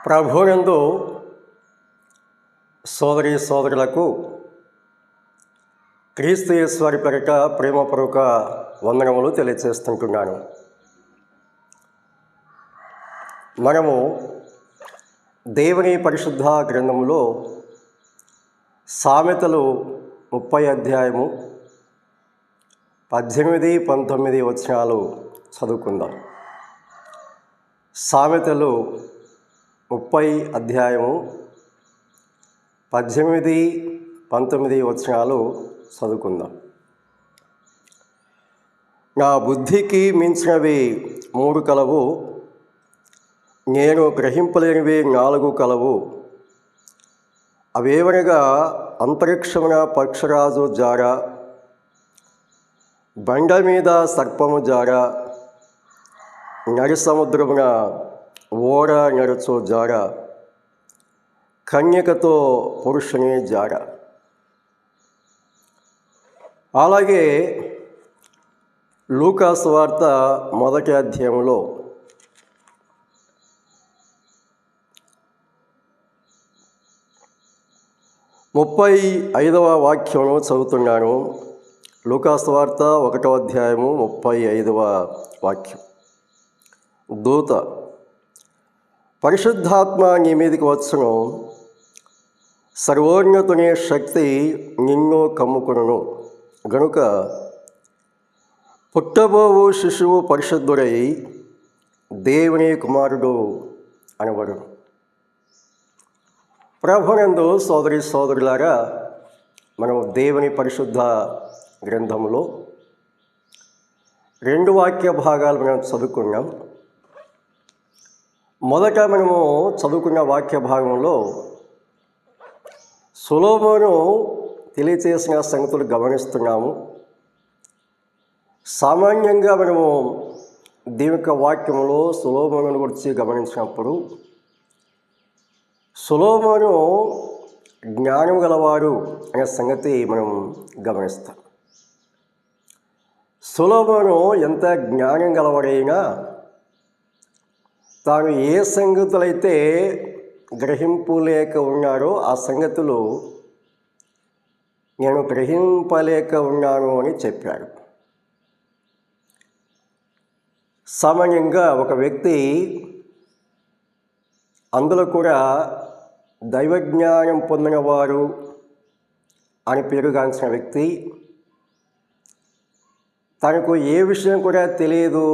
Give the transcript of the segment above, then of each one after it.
ప్రభునందు సోదరి సోదరులకు క్రీస్తు యేసు వారి పేరిట ప్రేమపూర్వక వందనములు తెలియజేస్తుంటున్నాను. మనము దేవుని పరిశుద్ధ గ్రంథములో సామెతలు 30 అధ్యాయము 18-19 వచనాలు చదువుకుందాం. సామెతలు 30 అధ్యాయము 18-19 వచనాలు చదువుకుందాం. నా బుద్ధికి మించినవి 3 కలవు, నేను గ్రహింపలేనివి 4 కలవు. అవేవనగా అంతరిక్షమున పక్షరాజు జార, బండ మీద సర్పము జార, నడి సముద్రమున ఓడ నడుచు జార, కన్యకతో పురుషుని జార. అలాగే లూకా సువార్త 1 అధ్యాయంలో 35వ వాక్యమును చదువుతున్నాను. లూకా సువార్త 1వ అధ్యాయము 35వ వాక్యం. దూత, పరిశుద్ధాత్మ నీ మీదకి వచ్చును, సర్వోన్నతుని శక్తి నిన్ను కమ్ముకును గనుక పుట్టబోవు శిశువు పరిశుద్ధుడై దేవుని కుమారుడు అనబడు. ప్రభునందు సోదరి సోదరులారా, మనం దేవుని పరిశుద్ధ గ్రంథంలో 2 వాక్య భాగాలు మనం చదువుకున్నాం. మొదట మనము చదువుకున్న వాక్య భాగంలో సొలొమోను తెలియచేసిన సంగతులు గమనిస్తున్నాము. సామాన్యంగా మనము దేవుని యొక్క వాక్యంలో సొలొమోను గురించి గమనించినప్పుడు సొలొమోను జ్ఞానం గలవాడు అనే సంగతి మనం గమనిస్తాం. సొలొమోను ఎంత జ్ఞానం గలవాడైనా తాను ఏ సంగతులైతే గ్రహింపులేక ఉన్నాడో ఆ సంగతులు నేను గ్రహింపలేక ఉన్నాను అని చెప్పాడు. సామాన్యంగా ఒక వ్యక్తి, అందులో కూడా దైవజ్ఞానం పొందినవారు అని పేరుగాంచిన వ్యక్తి, తనకు ఏ విషయం కూడా తెలియదు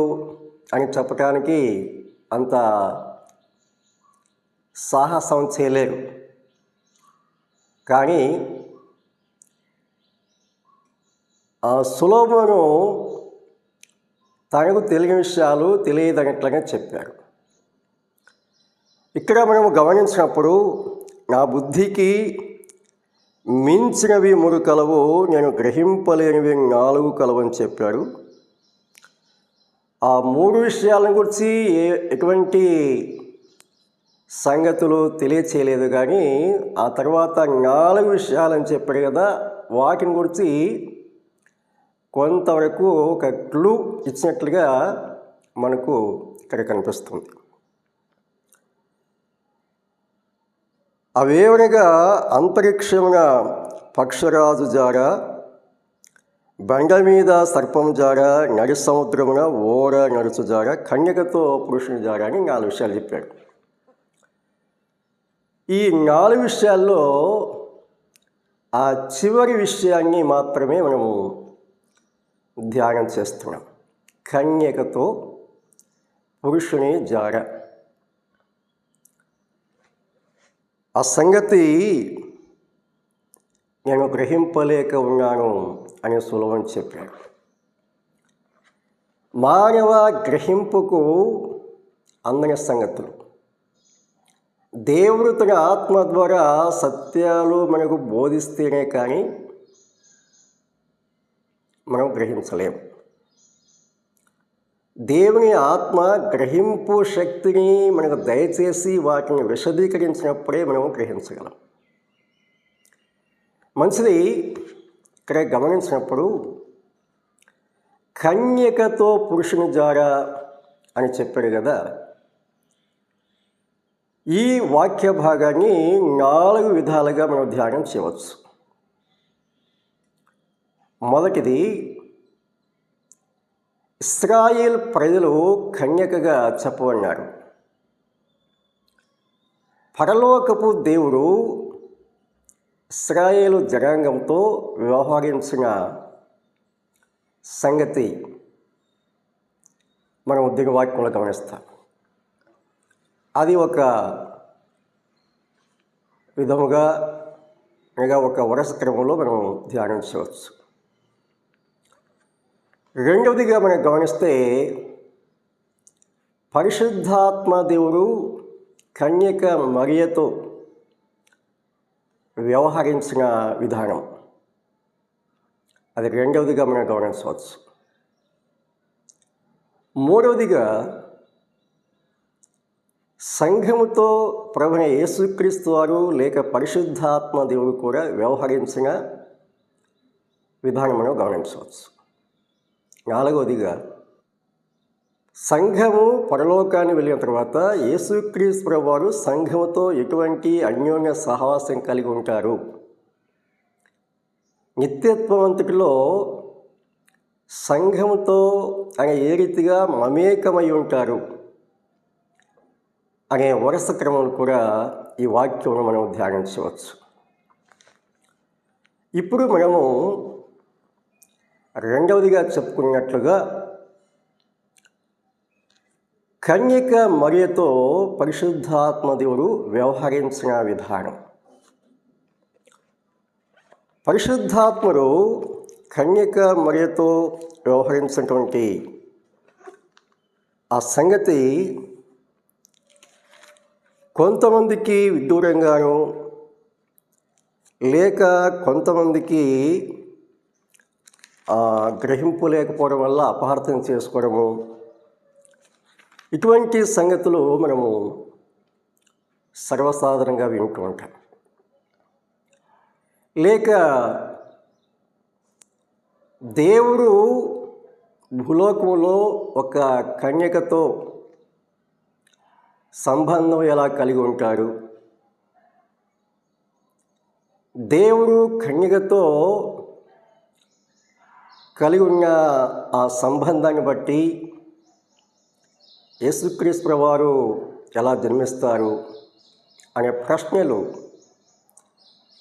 అని చెప్పడానికి అంత సాహసం చేయలేరు. కానీ సొలొమోను తనకు తెలియని విషయాలు తెలియదన్నట్లుగా చెప్పారు. ఇక్కడ మనము గమనించినప్పుడు నా బుద్ధికి మించినవి 3 కలవు, నేను గ్రహింపలేనివి 4 కలవు అని చెప్పాడు. ఆ 3 విషయాలను గురించి ఎటువంటి సంగతులు తెలియచేయలేదు. కానీ ఆ తర్వాత 4 విషయాలని చెప్పాడు కదా, వాటిని గురించి కొంతవరకు ఒక క్లూ ఇచ్చినట్లుగా మనకు ఇక్కడ కనిపిస్తుంది. అవేవనగా అంతరిక్షమున పక్షరాజు జార, బండ మీద సర్పం జార, నడి సముద్రమున ఓడ నడుచు జార, కన్యకతో పురుషుని జార అని 4 విషయాలు చెప్పాడు. ఈ 4 విషయాల్లో ఆ చివరి విషయాన్ని మాత్రమే మనము ధ్యానం చేస్తున్నాం. కన్యకతో పురుషుని జార. ఆ సంగతి నేను గ్రహింపలేక ఉన్నాను అని సొలొమోను చెప్పాడు. మానవ గ్రహింపుకు అందని సంగతులు దేవుడు తన ఆత్మ ద్వారా సత్యాలు మనకు బోధిస్తేనే కానీ మనం గ్రహించలేము. దేవుని ఆత్మ గ్రహింపు శక్తిని మనకు దయచేసి వాటిని విశదీకరించినప్పుడే మనం గ్రహించగలం. మంచిది. ఇక్కడ గమనించినప్పుడు కన్యకతో పురుషుని జార అని చెప్పాడు కదా. ఈ వాక్య భాగాన్ని 4 విధాలుగా మనం ధ్యానం చేయవచ్చు. మొదటిది, ఇశ్రాయేల్ ప్రజలు కన్యకగా చెప్పబడినారు. పరలోకపు దేవుడు ఇశ్రాయేలు జనాంగంతో వ్యవహరించిన సంగతి మనం దీని వాక్యంలో గమనిస్తాం. అది ఒక విధముగా అనగా ఒక వరుస క్రమంలో మనం ధ్యానించవచ్చు. రెండవదిగా మనం గమనిస్తే, పరిశుద్ధాత్మ దేవుడు కన్యక మరియతో వ్యవహరించిన విధానం, అది రెండవదిగా మనం గమనించవచ్చు. మూడవదిగా, సంఘముతో ప్రభువైన యేసుక్రీస్తు వారు లేక పరిశుద్ధాత్మ దేవుడు కూడా వ్యవహరించిన విధానం మనం గమనించవచ్చు. నాలుగవదిగా, సంఘము పరలోకాన్ని వెళ్ళిన తర్వాత యేసుక్రీస్తు ప్రభువు వారు సంఘముతో ఎటువంటి అన్యోన్య సహవాసం కలిగి ఉంటారు, నిత్యత్వవంతుడిలో సంఘముతో ఆయన ఏ రీతిగా మమేకమై ఉంటారు అనే వరుస క్రమం కూడా ఈ వాక్యంలో మనం ధ్యానించవచ్చు. ఇప్పుడు మనము రెండవదిగా చెప్పుకున్నట్లుగా కన్యక మరియతో పరిశుద్ధాత్మ దేవుడు వ్యవహరించిన విధానం. పరిశుద్ధాత్ముడు కన్యక మరియతో వ్యవహరించినటువంటి ఆ సంగతి కొంతమందికి విడ్డూరంగాను లేక కొంతమందికి గ్రహింపు లేకపోవడం వల్ల అపార్థం చేసుకోవడము, ఇటువంటి సంగతులు మనము సర్వసాధారణంగా వింటూ ఉంటాం. లేక దేవుడు భూలోకంలో ఒక కన్యకతో సంబంధం ఎలా కలిగి ఉంటాడు, దేవుడు కన్యకతో కలిగి ఉన్న ఆ సంబంధాన్ని బట్టి యేసుక్రీస్తు ప్రభువారు ఎలా జన్మిస్తారు అనే ప్రశ్నలు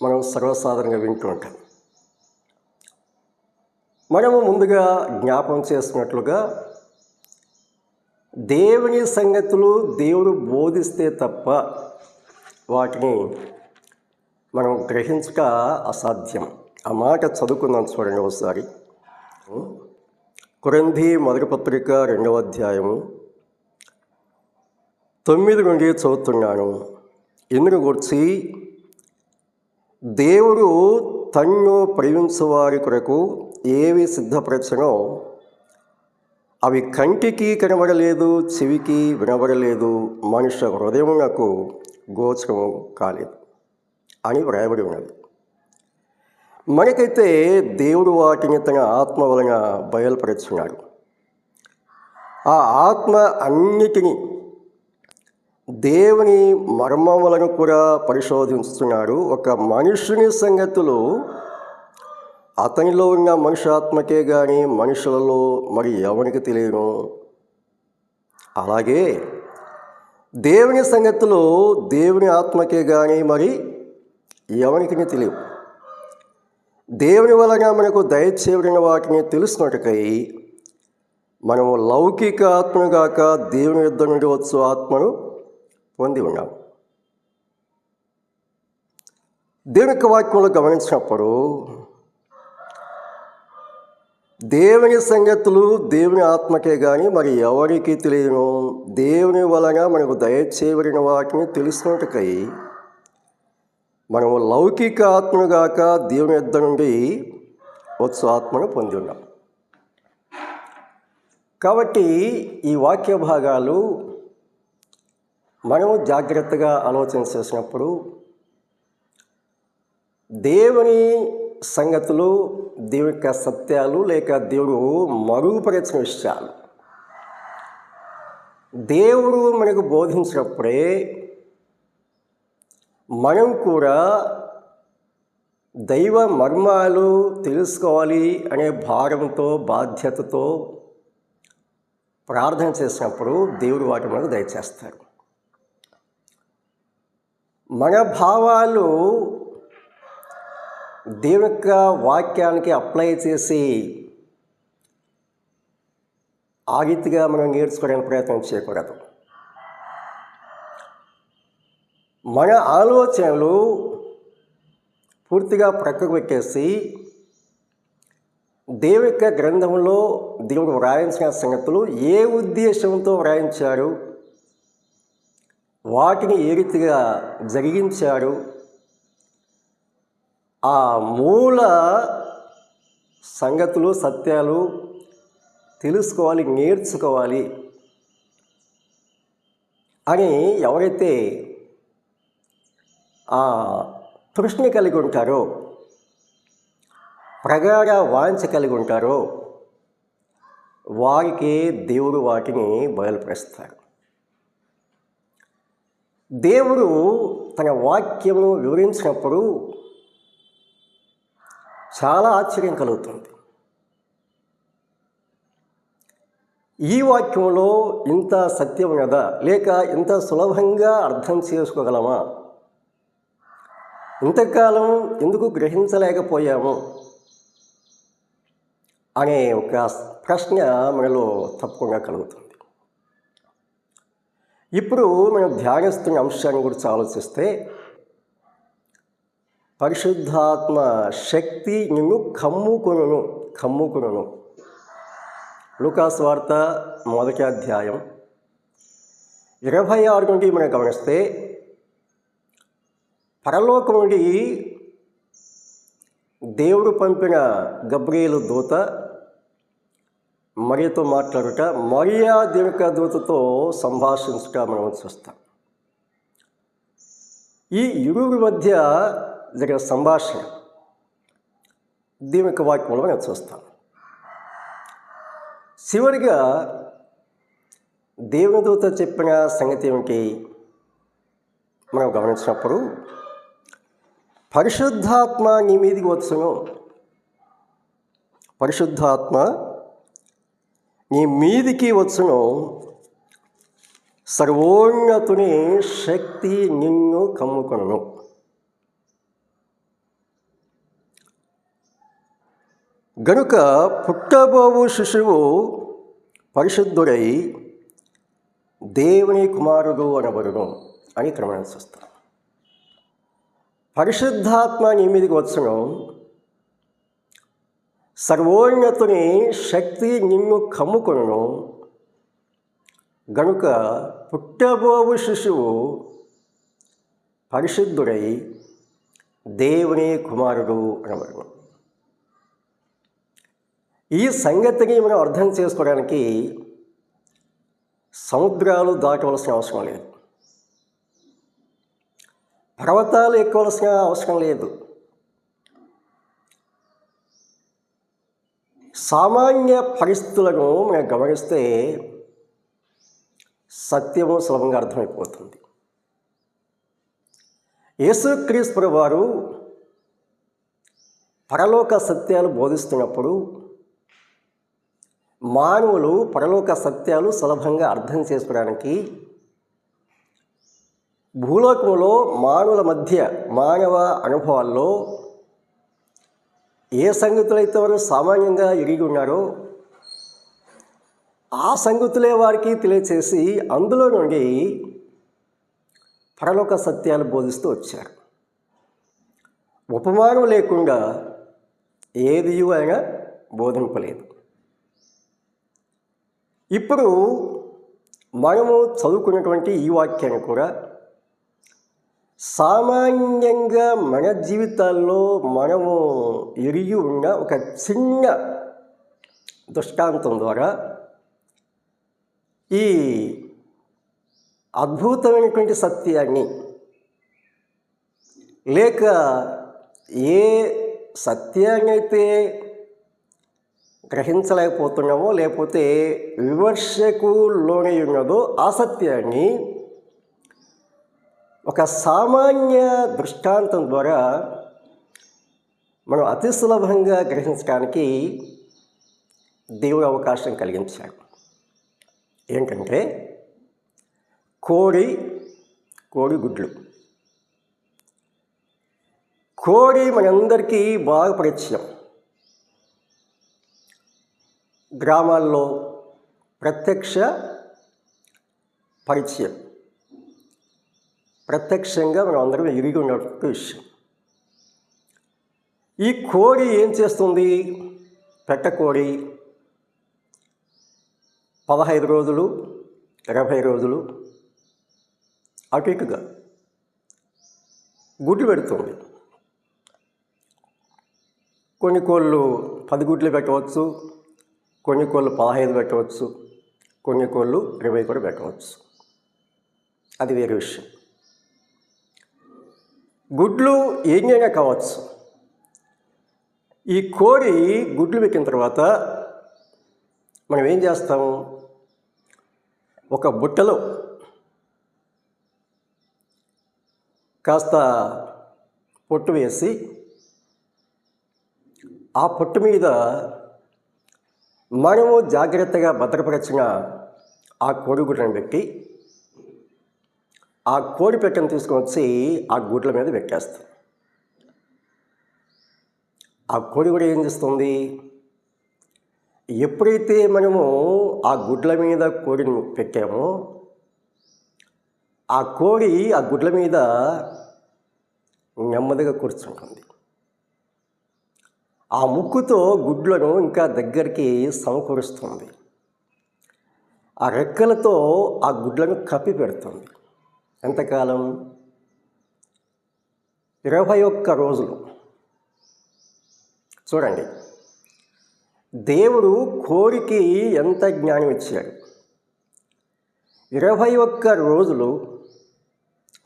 మనం సర్వసాధారణంగా వింటూ ఉంటాం. మనము ముందుగా జ్ఞాపకం చేస్తున్నట్లుగా దేవుని సంగతులు దేవుడు బోధిస్తే తప్ప వాటిని మనం గ్రహించక అసాధ్యం. ఆ మాట చదువుకుందాం, చూడండి ఒకసారి. కొరింథీ మొదటి పత్రిక 2వ అధ్యాయము 9 నుండి చదువుతున్నాను. ఇందును గురించి, దేవుడు తన్ను ప్రేమించువారి కొరకు ఏవి సిద్ధపరచనో అవి కంటికి కనబడలేదు, చెవికి వినబడలేదు, మనుష్య హృదయమునకు గోచరము కాలేదు అని వ్రాయబడి ఉన్నది. మనకైతే దేవుడు వాటిని తన ఆత్మ వలన బయలుపరుచున్నాడు. ఆ ఆత్మ అన్నిటినీ, దేవుని మర్మములను కూడా పరిశోధిస్తున్నాడు. ఒక మనుషుని సంగతులు అతనిలో ఉన్న మనుష్యాత్మకే కానీ మనుషులలో మరి ఎవరికి తెలియను. అలాగే దేవుని సంగతులు దేవుని ఆత్మకే కానీ మరి ఎవరికి తెలియవు. దేవుని వలన మనకు దయచేయబడిన వాటిని తెలుసుకున్నట్టుకై మనము లౌకిక ఆత్మను గాక దేవుని యుద్ధ నుండి వచ్చు ఆత్మను పొంది ఉన్నాం. దేవుని యొక్క వాక్యంలో గమనించినప్పుడు దేవుని సంగతులు దేవుని ఆత్మకే కానీ మరి ఎవరికి తెలియను. దేవుని వలన మనకు దయచేయబడిన వాటిని తెలుసుకున్నట్టుకై మనము లౌకిక ఆత్మను గాక దేవుని యుద్ధ నుండి వచ్చు ఆత్మను పొంది ఉన్నాం. కాబట్టి ఈ వాక్య భాగాలు మనము జాగ్రత్తగా ఆలోచన చేసినప్పుడు దేవుని సంగతులు, దేవుని యొక్క సత్యాలు లేక దేవుడు మరుగుపరిచిన విషయాలు దేవుడు మనకు బోధించినప్పుడే మనం కూడా దైవ మర్మాలు తెలుసుకోవాలి అనే భారంతో, బాధ్యతతో ప్రార్థన చేసినప్పుడు దేవుడు వాటి మనకు దయచేస్తారు. మన భావాలు దేవుని యొక్క వాక్యానికి అప్లై చేసి ఆ రీతిగా మనం నేర్చుకోవడానికి ప్రయత్నం చేయకూడదు. మన ఆలోచనలు పూర్తిగా ప్రక్కకు పెట్టేసి దేవుని యొక్క గ్రంథంలో దేవుడు వ్రాయించిన సంగతులు ఏ ఉద్దేశంతో వ్రాయించారు, వాటిని ఏ రీతిగా జరిగించారు, ఆ మూల సంగతులు సత్యాలు తెలుసుకోవాలి, నేర్చుకోవాలి అని ఎవరైతే ఆ తృష్ణ కలిగి ఉంటారో, ప్రగాఢ వాంఛ కలిగి ఉంటారో వారికి దేవుడు వాటిని బయలుపరుస్తారు. దేవుడు తన వాక్యమును వివరించినప్పుడు చాలా ఆశ్చర్యం కలుగుతుంది. ఈ వాక్యంలో ఇంత సత్యం ఉన్నదా, లేక ఇంత సులభంగా అర్థం చేసుకోగలమా, ఇంతకాలం ఎందుకు గ్రహించలేకపోయాము అనే ఒక ప్రశ్న మనలో తప్పకుండా కలుగుతుంది. ఇప్పుడు మనం ధ్యానిస్తున్న అంశాన్ని గురించి ఆలోచిస్తే, పరిశుద్ధాత్మ శక్తి నిన్ను కమ్ముకొనును. లూకాసు వార్త 1వ అధ్యాయం 26 నుండి మనం గమనిస్తే, పరలోకం నుండి దేవుడు పంపిన గబ్రియేలు దూత మరియతో మాట్లాడుట, మరియా దేవుని యొక్క దూతతో సంభాషించుట మనం చూస్తాం. ఈ ఇరువురి మధ్య జరిగిన సంభాషణ దేవుని యొక్క వాక్యంలో మనం చూస్తాం. చివరిగా దేవుని దూత చెప్పిన సంగతి ఏమిటి మనం గమనించినప్పుడు, పరిశుద్ధాత్మ నీ మీదికి వచ్చును, పరిశుద్ధాత్మ నీ మీదికి వచ్చును, సర్వోన్నతుని శక్తి నిన్ను కమ్ముకొనును. గనుక పుట్టబోవు శిశువు పరిశుద్ధుడై దేవుని కుమారుడు అనబడును అని క్రమం చూస్తాం. పరిశుద్ధాత్మ నీ మీదకి వచ్చును, సర్వోన్నతుని శక్తి నిన్ను కమ్ముకొనును, గనుక పుట్టబోవు శిశువు పరిశుద్ధుడై దేవుని కుమారుడు అనబడును. ఈ సంగతిని మనం అర్థం చేసుకోవడానికి సముద్రాలు దాటవలసిన అవసరం లేదు, పర్వతాలు ఎక్కవలసిన అవసరం లేదు. సామాన్య పరిస్థితులను మనం గమనిస్తే సత్యము సులభంగా అర్థమైపోతుంది. యేసుక్రీస్తు వారు పరలోక సత్యాలు బోధిస్తున్నప్పుడు మానవులు పరలోక సత్యాలు సులభంగా అర్థం చేసుకోవడానికి భూలోకంలో మానవుల మధ్య మానవ అనుభవాల్లో ఏ సంగతులైతే వారు సామాన్యంగా ఎరిగి ఉన్నారో ఆ సంగతులే వారికి తెలియచేసి అందులో నుండి పరలోక సత్యాలు బోధిస్తూ వచ్చారు. ఉపమానం లేకుండా ఏది అయినా బోధింపలేదు. ఇప్పుడు మనము చదువుకున్నటువంటి ఈ వాక్యాన్ని కూడా సామాన్యంగా మన జీవితాల్లో మనము ఎరిగి ఉన్న ఒక చిన్న దృష్టాంతం ద్వారా ఈ అద్భుతమైనటువంటి సత్యాన్ని, లేక ఏ సత్యాన్ని అయితే గ్రహించలేకపోతున్నామో, లేకపోతే విమర్శకు లోనై ఉన్నదో ఆ సత్యాన్ని ఒక సామాన్య దృష్టాంతం ద్వారా మనం అతి సులభంగా గ్రహించడానికి దేవుడు అవకాశం కలిగించాడు. ఏంటంటే కోడిగుడ్లు. కోడి మనందరికీ బాగా పరిచయం. గ్రామాల్లో ప్రత్యక్ష పరిచయం, ప్రత్యక్షంగా మనం అందరం ఎరిగి ఉన్నట్టు విషయం. ఈ కోడి ఏం చేస్తుంది? పెట్టకోడి 15 రోజులు 20 రోజులు అటు ఇటుగా గుడ్లు పెడుతుంది. కొన్ని కోళ్ళు 10 గుడ్లు పెట్టవచ్చు, కొన్ని కోళ్ళు 15 పెట్టవచ్చు, కొన్ని కోళ్ళు 20 కూడా పెట్టవచ్చు. అది వేరే విషయం. గుడ్లు ఏమైనా కావచ్చు. ఈ కోడి గుడ్లు పెట్టిన తర్వాత మనం ఏం చేస్తాము? ఒక బుట్టలో కాస్త పొట్టు వేసి ఆ పొట్టు మీద మనము జాగ్రత్తగా భద్రపరిచిన ఆ కోడిగుడ్లను పెట్టి ఆ కోడి పెట్టెను తీసుకొని వచ్చి ఆ గుడ్ల మీద పెట్టేస్తాం. ఆ కోడి కూడా ఏం చేస్తుంది? ఎప్పుడైతే మనము ఆ గుడ్ల మీద కోడిని పెట్టామో ఆ కోడి ఆ గుడ్ల మీద నెమ్మదిగా కూర్చుంటుంది. ఆ ముక్కుతో గుడ్లను ఇంకా దగ్గరికి సమకూరుస్తుంది. ఆ రెక్కలతో ఆ గుడ్లను కప్పి పెడుతుంది. ఎంతకాలం? 21 రోజులు. చూడండి, దేవుడు కోడికి ఎంత జ్ఞానం ఇచ్చాడు. 21 రోజులు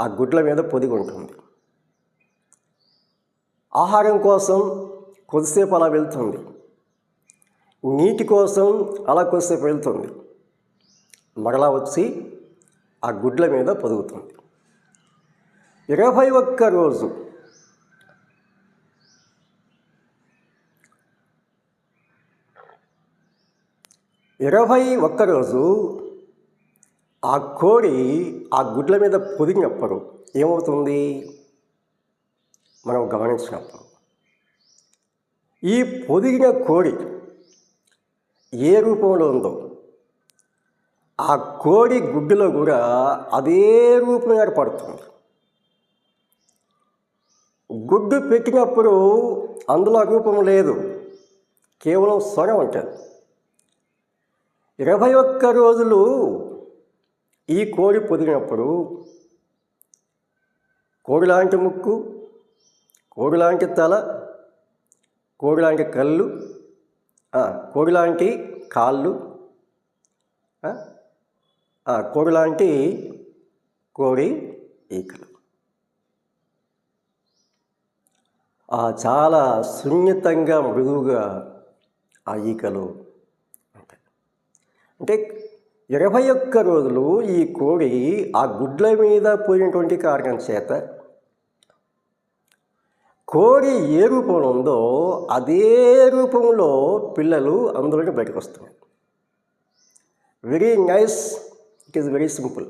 ఆ గుడ్ల మీద పొదిగి ఉంటుంది. ఆహారం కోసం కొద్దిసేపు అలా వెళ్తుంది, నీటి కోసం అలా కొద్దిసేపు వెళ్తుంది, మరలా వచ్చి ఆ గుడ్ల మీద పొదుగుతుంది. 21 రోజు ఆ కోడి ఆ గుడ్ల మీద పొదిగినప్పుడు ఏమవుతుంది? మనం గమనించినప్పుడు ఈ పొదిగిన కోడి ఏ రూపంలో ఉందో ఆ కోడి గుడ్డులో కూడా అదే రూపం ఏర్పడుతుంది. గుడ్డు పెట్టినప్పుడు అందులో రూపం లేదు, కేవలం స్వరం ఉంటుంది. 21 రోజులు ఈ కోడి పొదిగినప్పుడు కోడిలాంటి ముక్కు, కోడిలాంటి తల, కోడిలాంటి కళ్ళు, కోడిలాంటి కాళ్ళు, కోడిలాంటి కోడి ఈకలు. చాలా సున్నితంగా మృదువుగా ఆ ఈకలు ఉంటాయి. అంటే 21 రోజులు ఈ కోడి ఆ గుడ్ల మీద పోయినటువంటి కారణం చేత కోడి ఏ రూపంలో ఉందో అదే రూపంలో పిల్లలు అందులోనే బయటకు వస్తున్నాయి. Very nice, it is very simple.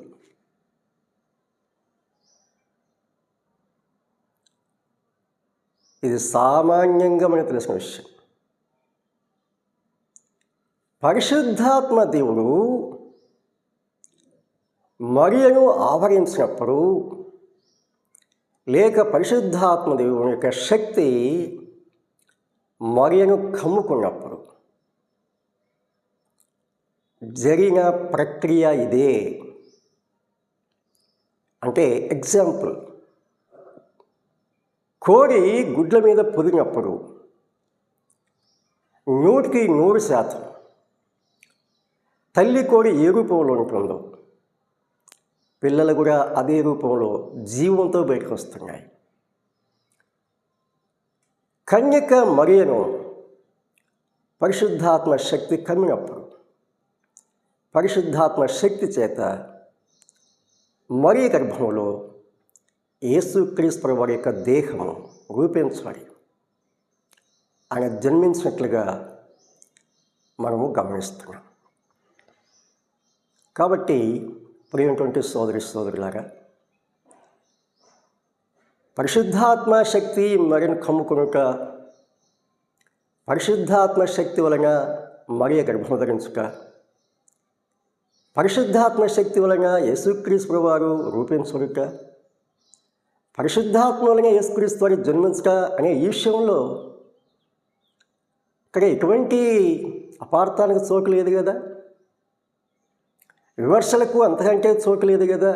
ఇది సామాన్యంగా మనకు తెలిసిన విషయం. పరిశుద్ధాత్మ దేవుడు మరియను ఆవరించినప్పుడు, లేక పరిశుద్ధాత్మ దేవుని యొక్క శక్తి మరియను కమ్ముకున్నప్పుడు జరిగిన ప్రక్రియ ఇదే. అంటే ఎగ్జాంపుల్, కోడి గుడ్ల మీద పొదిగినప్పుడు 100% తల్లి కోడి ఏ రూపంలో ఉంటుందో పిల్లలు కూడా అదే రూపంలో జీవంతో బయటకు వస్తున్నాయి. కన్యక మరియను పరిశుద్ధాత్మ శక్తి కమ్మినప్పుడు పరిశుద్ధాత్మ శక్తి చేత మరియ గర్భంలో యేసుక్రీస్తు ప్రభు వారి యొక్క దేహము రూపించబడి ఆయన జన్మించినట్లుగా మనము గమనిస్తున్నాం. కాబట్టి ప్రియమైనటువంటి సోదరులారా, పరిశుద్ధాత్మ శక్తి మరిని కమ్ముకొనుట, పరిశుద్ధాత్మ శక్తి వలన మరియ గర్భము ధరించుట, పరిశుద్ధాత్మ శక్తి వలన యేసుక్రీస్తు ప్రభు వారు రూపించుట, పరిశుద్ధాత్మ వలన యేసుక్రీస్తు వారు జన్మించుట అనే ఈ విషయంలో ఇక్కడ ఎటువంటి అపార్థానికి చోటు లేదు కదా, విమర్శలకు అంతకంటే చోటు లేదు కదా.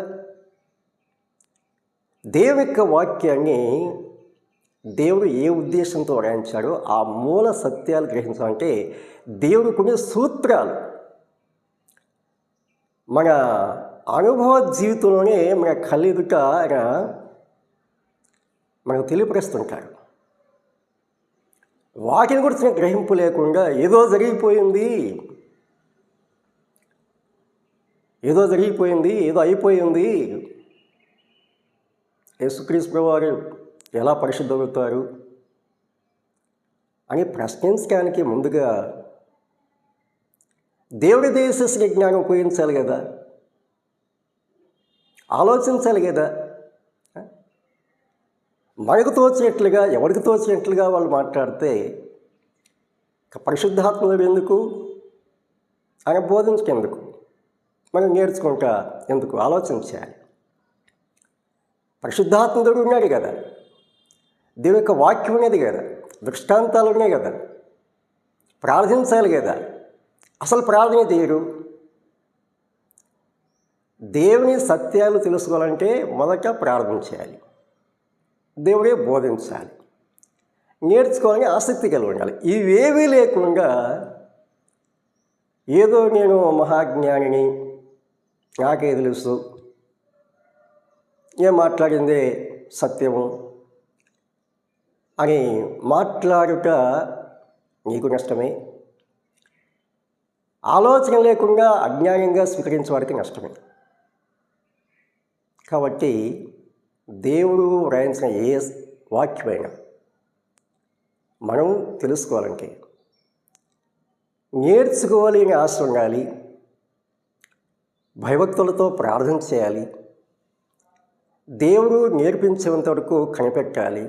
దేవుని యొక్క వాక్యాన్ని దేవుడు ఏ ఉద్దేశంతో వ్రాయించాడో ఆ మూల సత్యాలు గ్రహించాలంటే దేవుడు కొన్ని సూత్రాలు మన అనుభవ జీవితంలోనే మన కళ్ళెదుట ఆయన మనకు తెలియపరుస్తుంటారు. వాటిని గురించిన గ్రహింపు లేకుండా ఏదో జరిగిపోయింది, ఏదో అయిపోయింది, యేసుక్రీస్తు ప్రభు వారు ఎలా పరిశుద్ధమవుతారు అని ప్రశ్నించడానికి ముందుగా దేవుడి దేశ జ్ఞానం ఉపయోగించాలి కదా, ఆలోచించాలి కదా. మనకు తోచినట్లుగా, ఎవరికి తోచినట్లుగా వాళ్ళు మాట్లాడితే పరిశుద్ధాత్మడు ఎందుకు, ఆయన బోధించుకెందుకు, మనం నేర్చుకుంటా ఎందుకు ఆలోచించాలి. పరిశుద్ధాత్ముడు ఉన్నాడు కదా, దేవుని యొక్క వాక్యం ఉన్నది కదా, దృష్టాంతాలు ఉన్నాయి కదా, ప్రార్థించాలి కదా. అసలు ప్రార్థన తీరు దేవుని సత్యాలు తెలుసుకోవాలంటే మొదట ప్రార్థన చేయాలి, దేవుడే బోధించాలి, నేర్చుకోవాలని ఆసక్తి కలిగి ఉండాలి. ఇవేవీ లేకుండా ఏదో నేను మహాజ్ఞానిని, నాకే తెలుసు, ఏం మాట్లాడిందే సత్యము అని మాట్లాడుట నీకు నష్టమే, ఆలోచన లేకుండా అజ్ఞానంగా స్వీకరించే వారికి నష్టమే. కాబట్టి దేవుడు వ్రాయించిన ఏ వాక్యమైనా మనం తెలుసుకోవాలంటే నేర్చుకోవాలి అని ఆశ ఉండాలి, భయభక్తులతో ప్రార్థన చేయాలి, దేవుడు నేర్పించేంత వరకు కనిపెట్టాలి.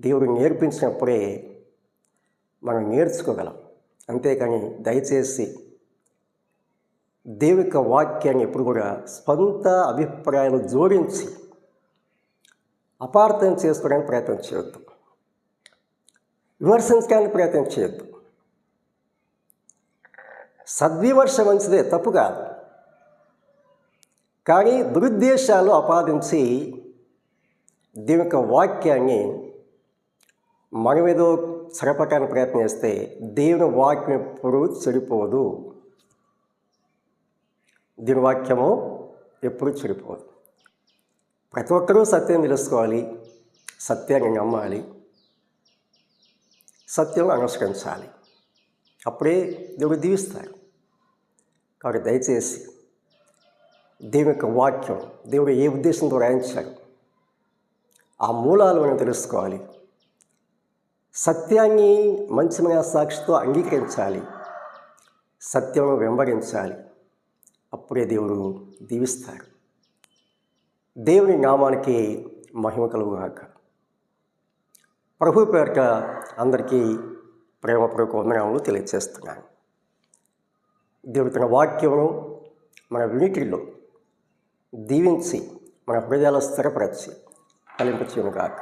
దేవుడు నేర్పించినప్పుడే మనం నేర్చుకోగలం. అంతేకాని దయచేసి దేవుని యొక్క వాక్యాన్ని ఎప్పుడు కూడా స్వంత అభిప్రాయాలు జోడించి అపార్థం చేసుకోవడానికి ప్రయత్నం చేయొద్దు, విమర్శించడానికి ప్రయత్నం చేయొద్దు. సద్విమర్శ మంచిదే, తప్పు కాదు. కానీ దురుద్దేశాలు ఆపాదించి దేవుని యొక్క వాక్యాన్ని మనమేదో చెరపటానికి ప్రయత్నం చేస్తే దేవుని వాక్యం ఎప్పుడు చెడిపోదు, దేవుని వాక్యము ఎప్పుడు చెడిపోదు. ప్రతి ఒక్కరూ సత్యం తెలుసుకోవాలి, సత్యాన్ని నమ్మాలి, సత్యం అనుసరించాలి. అప్పుడే దేవుడు దీవిస్తాడు. కాబట్టి దయచేసి దేవుని యొక్క వాక్యం దేవుడు ఏ ఉద్దేశంతో రాయించాడు ఆ మూలాలు మనం తెలుసుకోవాలి, సత్యాన్ని మంచి సాక్షితో అంగీకరించాలి, సత్యమును వెంబడించాలి. అప్పుడే దేవుడు దీవిస్తాడు. దేవుని నామానికి మహిమ కలుగుగాక. ప్రభు పేరిట అందరికీ ప్రేమపూర్వక వందనాలు తెలియజేస్తున్నాను. దేవుడి తన వాక్యమును మన వినికిడిలో దీవించి మన హృదయాలు స్థిరపరచి ఫలింపచేయునుగాక.